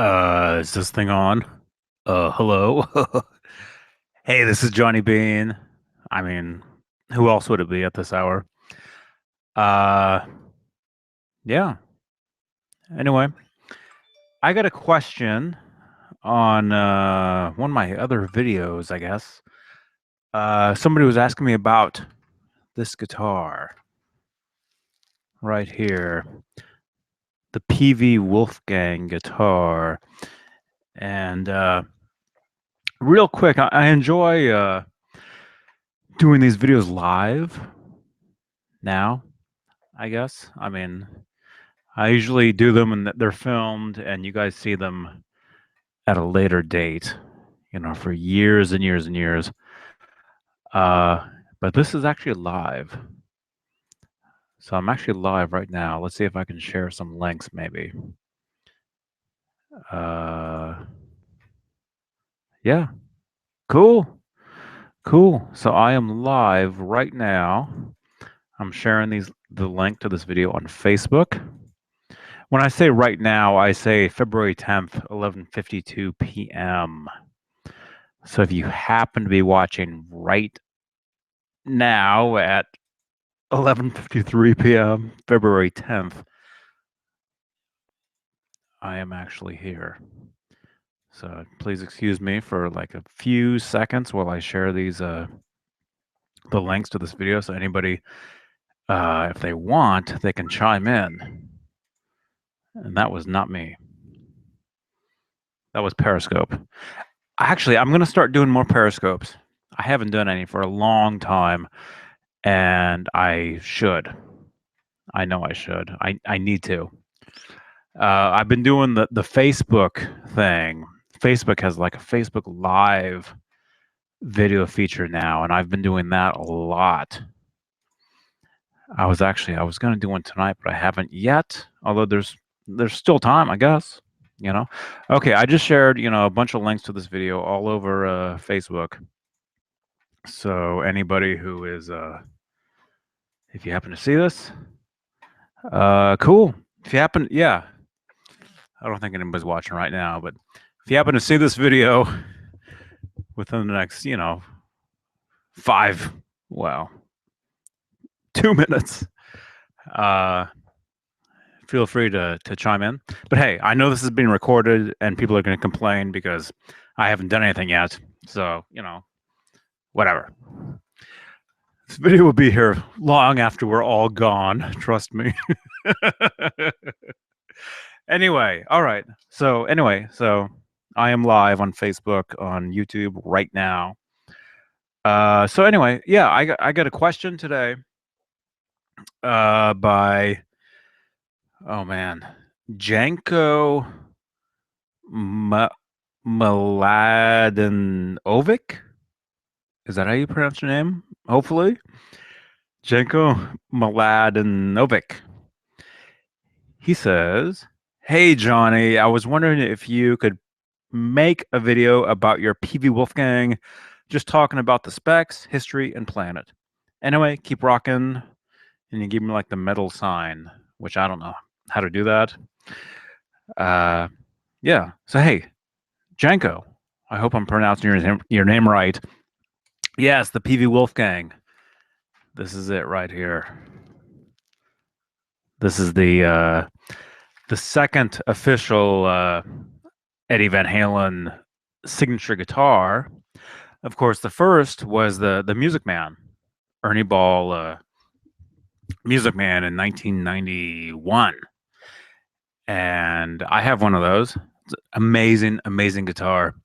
Is this thing on? Hello? Hey, this is Johnny Bean. I mean, who else would it be at this hour? Uh, yeah. Anyway, I got a question on one of my other videos, I guess. Somebody was asking me about this guitar right here, the Peavey Wolfgang Guitar. And real quick, I enjoy doing these videos live now, I guess. I mean, I usually do them and they're filmed and you guys see them at a later date, for years and years and years. Uh, but this is actually live. So I'm actually live right now. Let's see if I can share some links maybe. Uh, yeah, cool. Cool. So I am live right now. I'm sharing the link to this video on Facebook. When I say right now, I say February 10th, 11:52 p.m. So if you happen to be watching right now at 11:53 p.m., February 10th, I am actually here. So please excuse me for like a few seconds while I share the links to this video. So anybody, if they want, they can chime in. And that was not me. That was Periscope. Actually, I'm going to start doing more Periscopes. I haven't done any for a long time, and I should. I know I should. I need to. I've been doing the Facebook thing. Facebook has like a Facebook Live video feature now, and I've been doing that a lot. I was going to do one tonight, but I haven't yet. Although there's still time, I guess. Okay, I just shared a bunch of links to this video all over Facebook. So anybody who is if you happen to see this, cool. If you happen, yeah, I don't think anybody's watching right now, but if you happen to see this video within the next, five, well, 2 minutes, uh, feel free to chime in. But hey, I know this is being recorded and people are going to complain because I haven't done anything yet. So, whatever. This video will be here long after we're all gone. Trust me. Anyway, all right. So I am live on Facebook, on YouTube right now. So anyway, yeah, I got a question today by, oh man, Janko Mladenovic. Is that how you pronounce your name? Hopefully. Janko Mladenovic. He says, "Hey Johnny, I was wondering if you could make a video about your Peavey Wolfgang, just talking about the specs, history, and planet. Anyway, keep rocking." And you give me like the metal sign, which I don't know how to do that. Yeah. So hey, Janko, I hope I'm pronouncing your name right. Yes, the Peavey Wolfgang. This is it right here. This is the second official Eddie Van Halen signature guitar. Of course, the first was the Music Man, Ernie Ball Music Man in 1991, and I have one of those. It's amazing, amazing guitar.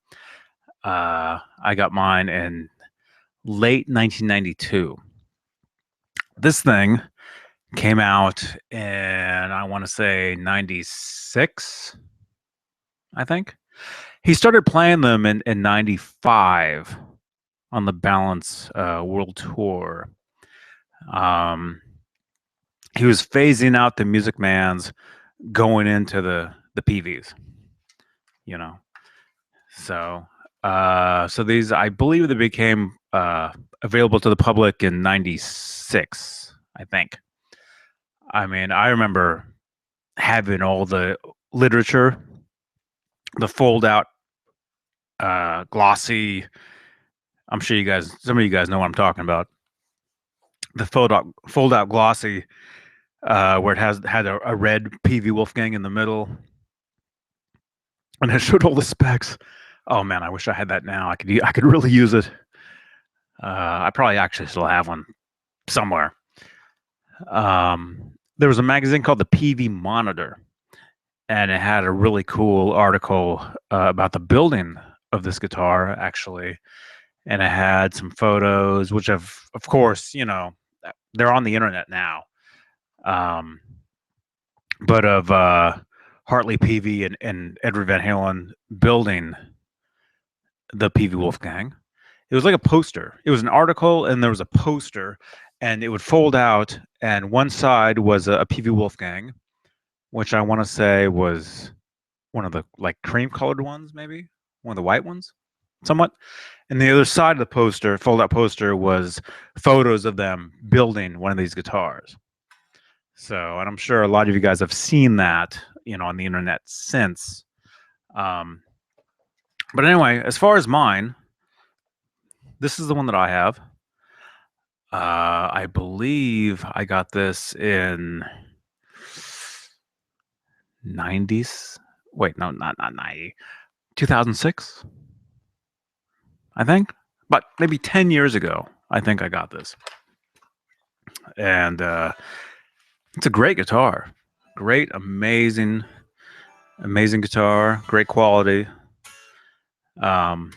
I got mine in late 1992. This thing came out in, I want to say, 96, I think. He started playing them in 95 on the Balance World Tour. He was phasing out the Music Mans, going into the Peaveys, So, so these, I believe, they became available to the public in 96, I think. I mean, I remember having all the literature the fold out glossy. I'm sure some of you guys know what I'm talking about. The fold out glossy, where it had a red Peavey Wolfgang in the middle, and it showed all the specs. Oh man, I wish I had that now. I could really use it. I probably actually still have one somewhere. There was a magazine called the Peavey Monitor, and it had a really cool article about the building of this guitar, actually. And it had some photos, which of course, they're on the internet now. Um, but of Hartley Peavey and Edward Van Halen building the Peavey Wolfgang. It was like a poster. It was an article, and there was a poster, and it would fold out, and one side was a Peavey Wolfgang, which I want to say was one of the like cream colored ones, maybe one of the white ones, somewhat. And the other side of the poster, fold out poster, was photos of them building one of these guitars. So, and I'm sure a lot of you guys have seen that, on the internet since. Um, but anyway, as far as mine, this is the one that I have. I believe I got this in 90s. Wait, no, not 90. 2006, I think. But maybe 10 years ago, I think I got this. And it's a great guitar. Great, amazing guitar, great quality. Um,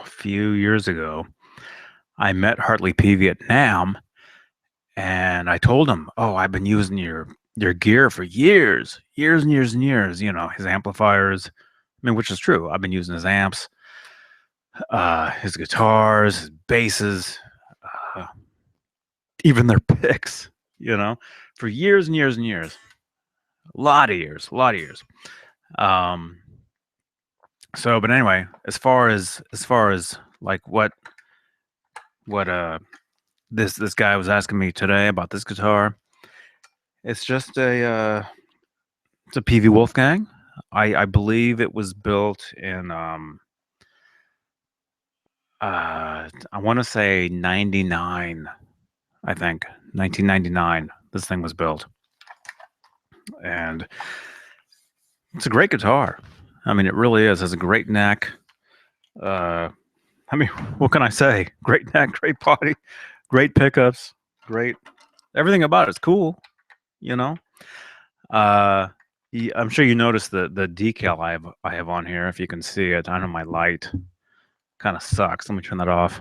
a few years ago, I met Hartley Peavey at NAMM, and I told him, "Oh, I've been using your gear for years, years and years and years. His amplifiers. I mean, which is true. I've been using his amps, his guitars, his basses, uh, even their picks. For years and years and years. A lot of years, a lot of years." Um, but anyway, as far as like what this guy was asking me today about this guitar, it's just it's a Peavey Wolfgang. I believe it was built in I want to say 99. I think 1999. This thing was built, and it's a great guitar. I mean, it really is. It has a great neck. Uh, I mean, what can I say? Great neck, great body, great pickups, great everything about it's cool. You know. Uh, I'm sure you noticed the decal I have on here. If you can see it, I know my light kind of sucks. Let me turn that off.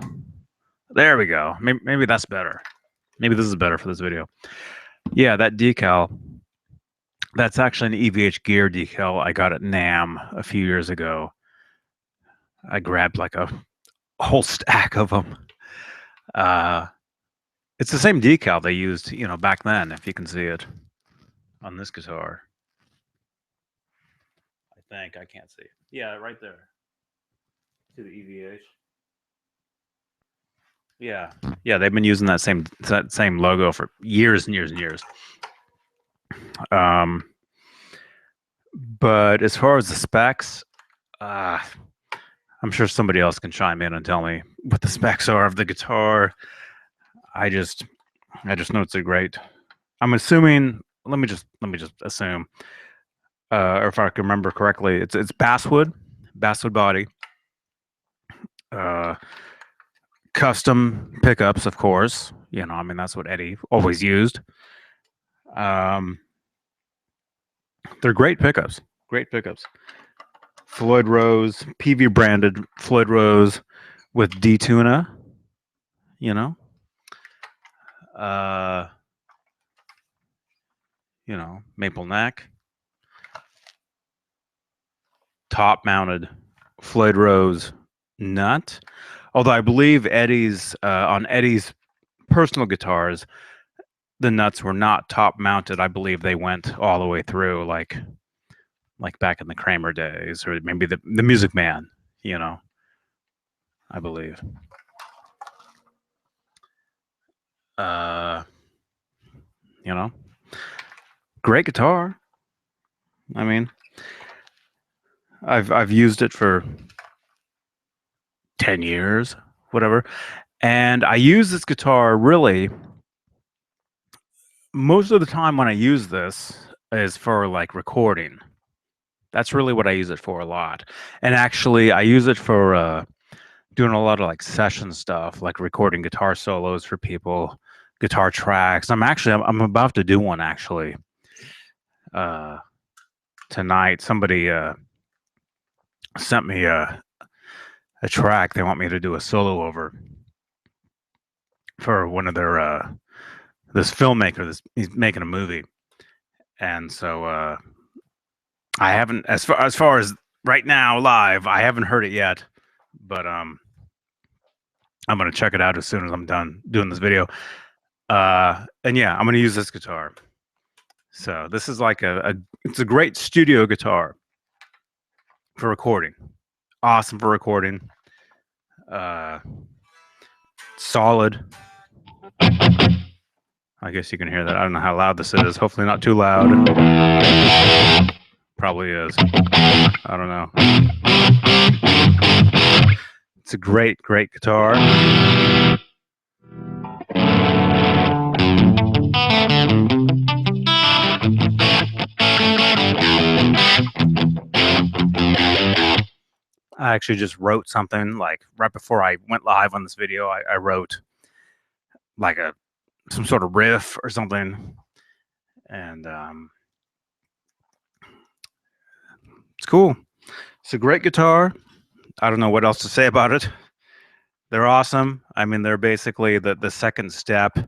There we go. Maybe that's better. Maybe this is better for this video. Yeah, that decal. That's actually an EVH gear decal I got at NAMM a few years ago. I grabbed like a whole stack of them. It's the same decal they used, back then. If you can see it on this guitar, I think I can't see it. Yeah, right there. To the EVH. Yeah, yeah, they've been using that same logo for years and years and years. Um, but as far as the specs, uh, I'm sure somebody else can chime in and tell me what the specs are of the guitar. I just know it's a great. I'm assuming. Let me just assume, or if I can remember correctly, it's basswood body, uh, custom pickups, of course. I mean that's what Eddie always used. Um, they're great pickups. Great pickups. Floyd Rose, Peavey branded Floyd Rose with D tuna. You know, uh, maple neck, top mounted Floyd Rose nut. Although I believe on Eddie's personal guitars, the nuts were not top mounted. I believe they went all the way through, like back in the Kramer days, or maybe the Music Man. I believe. Uh, you know, great guitar. I mean, I've used it for 10 years, whatever. And I use this guitar really most of the time when I use this is for like recording. That's really what I use it for a lot. And actually, I use it for doing a lot of like session stuff, like recording guitar solos for people, guitar tracks. I'm about to do one actually uh, tonight. Somebody sent me a track they want me to do a solo over for one of their this filmmaker. This he's making a movie, and so I haven't as far as right now live. I haven't heard it yet, but I'm gonna check it out as soon as I'm done doing this video. And yeah, I'm gonna use this guitar. So this is like it's a great studio guitar for recording. Awesome for recording. Uh, solid. I guess you can hear that. I don't know how loud this is. Hopefully not too loud. Probably is. I don't know. It's a great, great guitar. I actually just wrote something like right before I went live on this video. I wrote like some sort of riff or something, and it's cool. It's a great guitar. I don't know what else to say about it. They're awesome. I mean, they're basically the second step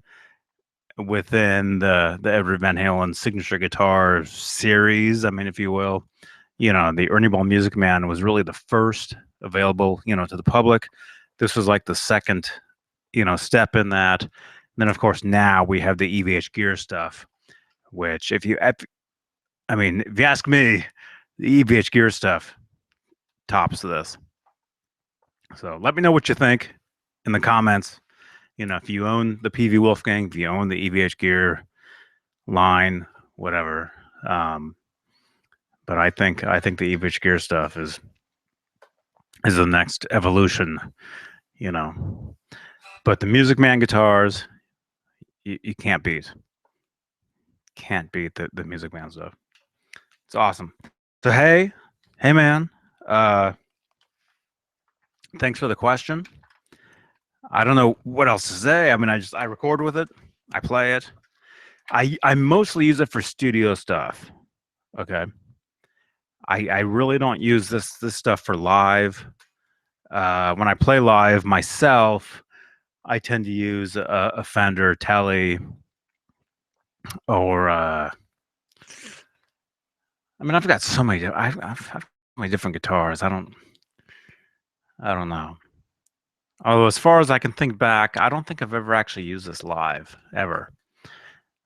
within the Edward Van Halen signature guitar series. I mean, if you will, the Ernie Ball Music Man was really the first available, to the public. This was like the second, step in that. And then, of course, now we have the EVH Gear stuff, which if you ask me, the EVH Gear stuff tops this. So let me know what you think in the comments. If you own the Peavey Wolfgang, if you own the EVH Gear line, whatever. But I think the EVH Gear stuff is the next evolution, But the Music Man guitars, you can't beat. Can't beat the Music Man stuff. It's awesome. So hey man, thanks for the question. I don't know what else to say. I mean, I record with it, I play it. I mostly use it for studio stuff. Okay. I really don't use this stuff for live. When I play live myself, I tend to use a Fender Tele or I've got so many. I've so many different guitars. I don't know. Although, as far as I can think back, I don't think I've ever actually used this live ever.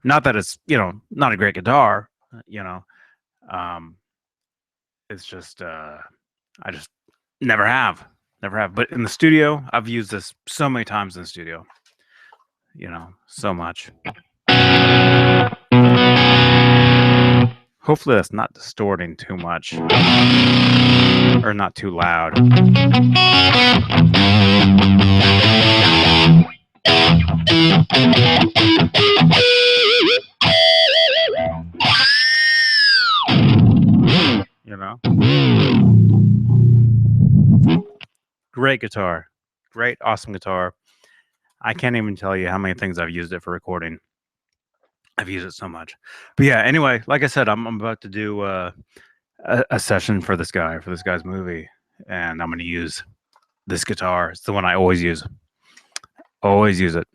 Not that it's not a great guitar, it's just I just never have. But in the studio, I've used this so many times in the studio. So much. Hopefully that's not distorting too much or not too loud. Great guitar. Great, awesome guitar. I can't even tell you how many things I've used it for recording. I've used it so much. But yeah, anyway, like I said, I'm about to do a session for this guy's movie, and I'm going to use this guitar. It's the one I always use. Always use it.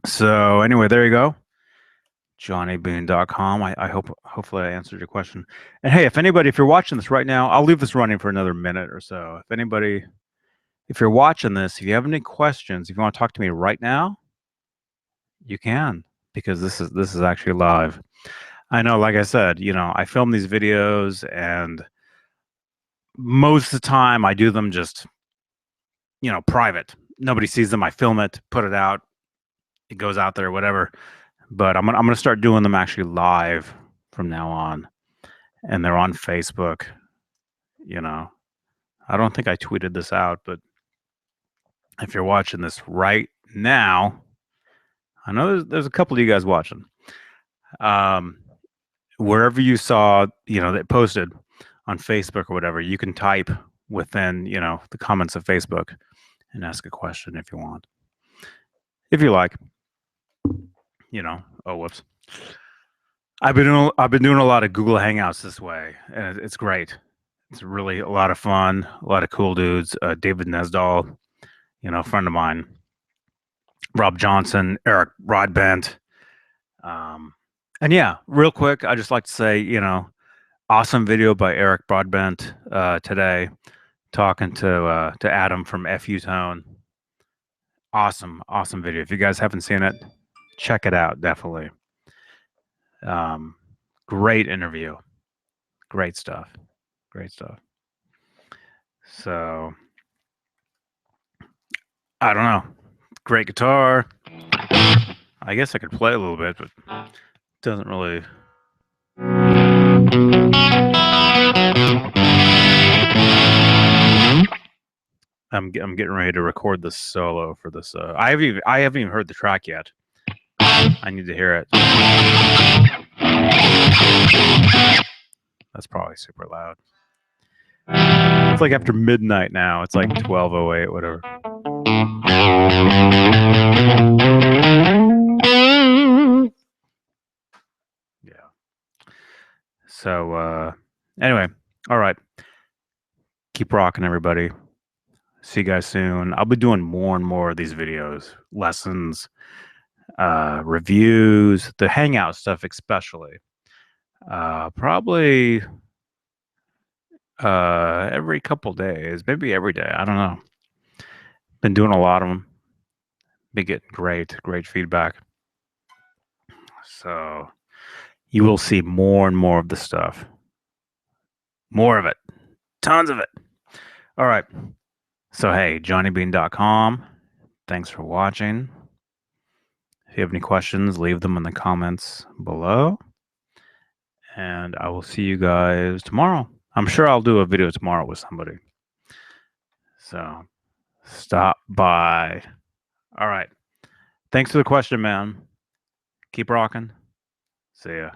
So anyway, there you go. JohnnyBoone.com. Hopefully I answered your question. And hey, if you're watching this right now, I'll leave this running for another minute or so. If you're watching this, if you have any questions, if you want to talk to me right now, you can, because this is actually live. I know, like I said, I film these videos, and most of the time I do them just, private. Nobody sees them. I film it, put it out, it goes out there, whatever. But I'm gonna start doing them actually live from now on. and they're on Facebook. You know, I don't think I tweeted this out, but if you're watching this right now, I know there's a couple of you guys watching. Um, Wherever you saw, that posted on Facebook or whatever, you can type within, the comments of Facebook and ask a question if you want. If you like, oh whoops. I've been doing a lot of Google Hangouts this way, and it's great. It's really a lot of fun, a lot of cool dudes. David Nesdahl, a friend of mine, Rob Johnson, Eric Broadbent. And yeah, real quick, I just like to say, awesome video by Eric Broadbent today, talking to Adam from FU Tone. Awesome video. If you guys haven't seen it, check it out, definitely. Great interview. Great stuff. Great stuff. So, I don't know. Great guitar. I guess I could play a little bit, but it doesn't really. I'm getting ready to record this solo for this. I haven't even heard the track yet. I need to hear it. That's probably super loud. It's like after midnight now. It's like 12:08, whatever. Yeah. So anyway, all right. Keep rocking, everybody. See you guys soon. I'll be doing more and more of these videos, lessons, reviews, the hangout stuff especially. Probably every couple days, maybe every day. I don't know. Been doing a lot of them. Been getting great feedback. So you will see more and more of the stuff. More of it. Tons of it. All right. So hey, johnnybean.com. Thanks for watching. If you have any questions, leave them in the comments below. And I will see you guys tomorrow. I'm sure I'll do a video tomorrow with somebody. So stop by. All right. Thanks for the question, man. Keep rocking. See ya.